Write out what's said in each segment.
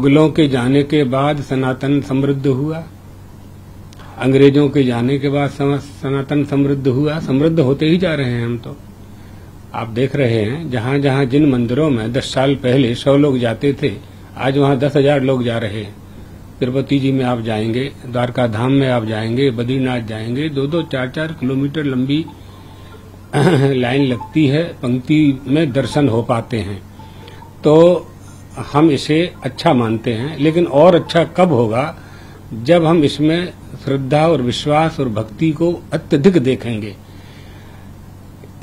मुगलों के जाने के बाद सनातन समृद्ध हुआ, अंग्रेजों के जाने के बाद सनातन समृद्ध हुआ। समृद्ध होते ही जा रहे हैं हम तो। आप देख रहे हैं जहां जहां जिन मंदिरों में 10 साल पहले 100 लोग जाते थे, आज वहां 10,000 लोग जा रहे हैं। तिरुपति जी में आप जाएंगे, द्वारका धाम में आप जाएंगे, बद्रीनाथ जाएंगे, 2-2, 4-4 किलोमीटर लंबी लाइन लगती है, पंक्ति में दर्शन हो पाते हैं। तो हम इसे अच्छा मानते हैं, लेकिन और अच्छा कब होगा जब हम इसमें श्रद्धा और विश्वास और भक्ति को अत्यधिक देखेंगे।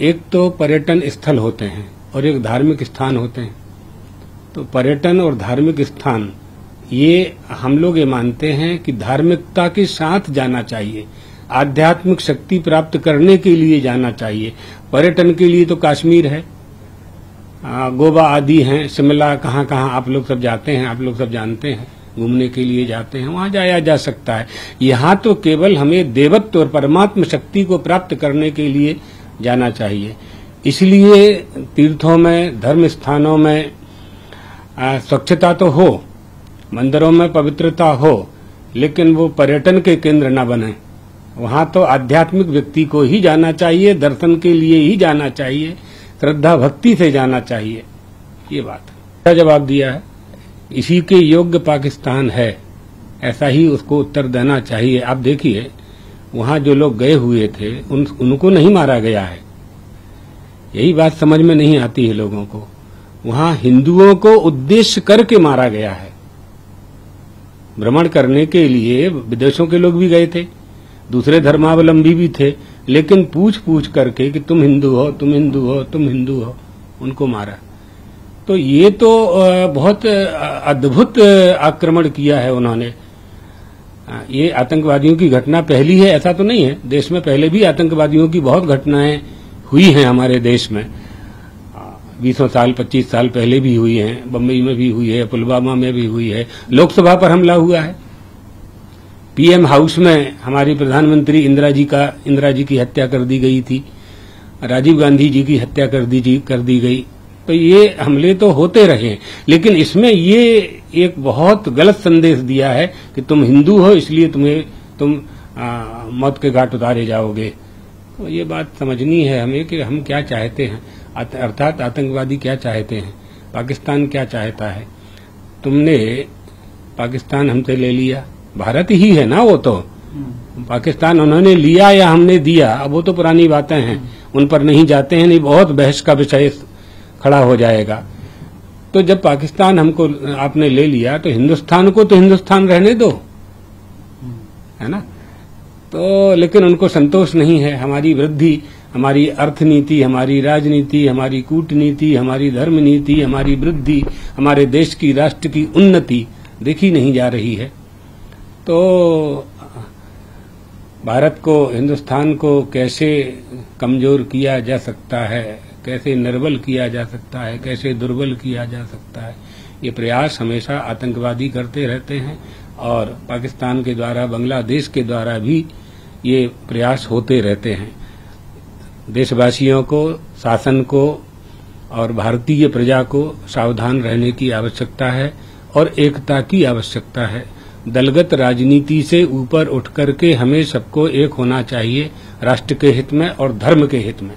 एक तो पर्यटन स्थल होते हैं और एक धार्मिक स्थान होते हैं। तो पर्यटन और धार्मिक स्थान, ये हम लोग ये मानते हैं कि धार्मिकता के साथ जाना चाहिए, आध्यात्मिक शक्ति प्राप्त करने के लिए जाना चाहिए। पर्यटन के लिए तो कश्मीर है, गोवा आदि हैं, शिमला, कहाँ कहाँ आप लोग सब जाते हैं, आप लोग सब जानते हैं, घूमने के लिए जाते हैं, वहां जाया जा सकता है। यहाँ तो केवल हमें देवत्व और परमात्म शक्ति को प्राप्त करने के लिए जाना चाहिए। इसलिए तीर्थों में, धर्म स्थानों में स्वच्छता तो हो, मंदिरों में पवित्रता हो, लेकिन वो पर्यटन के केंद्र न बने। वहां तो आध्यात्मिक व्यक्ति को ही जाना चाहिए, दर्शन के लिए ही जाना चाहिए, श्रद्धा भक्ति से जाना चाहिए। ये बात का जवाब दिया है। इसी के योग्य पाकिस्तान है, ऐसा ही उसको उत्तर देना चाहिए। आप देखिए, वहां जो लोग गए हुए थे उनको नहीं मारा गया है। यही बात समझ में नहीं आती है लोगों को। वहां हिंदुओं को उद्देश्य करके मारा गया है। भ्रमण करने के लिए विदेशों के लोग भी गए थे, दूसरे धर्मावलंबी भी थे, लेकिन पूछ पूछ करके कि तुम हिंदू हो, तुम हिंदू हो, तुम हिंदू हो, उनको मारा। तो ये तो बहुत अद्भुत आक्रमण किया है उन्होंने। ये आतंकवादियों की घटना पहली है ऐसा तो नहीं है। देश में पहले भी आतंकवादियों की बहुत घटनाएं हुई हैं हमारे देश में। 20 साल 25 साल पहले भी हुई हैं, बम्बई में भी हुई है, पुलवामा में भी हुई है, लोकसभा पर हमला हुआ है, पीएम हाउस में हमारी प्रधानमंत्री इंदिरा जी की हत्या कर दी गई थी, राजीव गांधी जी की हत्या कर दी गई। तो ये हमले तो होते रहे, लेकिन इसमें ये एक बहुत गलत संदेश दिया है कि तुम हिंदू हो इसलिए तुम मौत के घाट उतारे जाओगे। तो ये बात समझनी है हमें कि हम क्या चाहते हैं, अर्थात आतंकवादी क्या चाहते हैं, पाकिस्तान क्या चाहता है। तुमने पाकिस्तान हमसे ले लिया, भारत ही है ना वो तो। पाकिस्तान उन्होंने लिया या हमने दिया, अब वो तो पुरानी बातें हैं, उन पर नहीं जाते हैं, नहीं बहुत बहस का विषय खड़ा हो जाएगा। तो जब पाकिस्तान हमको आपने ले लिया तो हिंदुस्तान को तो हिंदुस्तान रहने दो, है ना। तो लेकिन उनको संतोष नहीं है। हमारी वृद्धि, हमारी अर्थनीति, हमारी राजनीति, हमारी कूटनीति, हमारी धर्म नीति, हमारी वृद्धि, हमारे देश की, राष्ट्र की उन्नति देखी नहीं जा रही है। तो भारत को, हिंदुस्तान को कैसे कमजोर किया जा सकता है, कैसे निर्बल किया जा सकता है, कैसे दुर्बल किया जा सकता है, ये प्रयास हमेशा आतंकवादी करते रहते हैं। और पाकिस्तान के द्वारा, बांग्लादेश के द्वारा भी ये प्रयास होते रहते हैं। देशवासियों को, शासन को और भारतीय प्रजा को सावधान रहने की आवश्यकता है और एकता की आवश्यकता है। दलगत राजनीति से ऊपर उठ करके हमें सबको एक होना चाहिए, राष्ट्र के हित में और धर्म के हित में।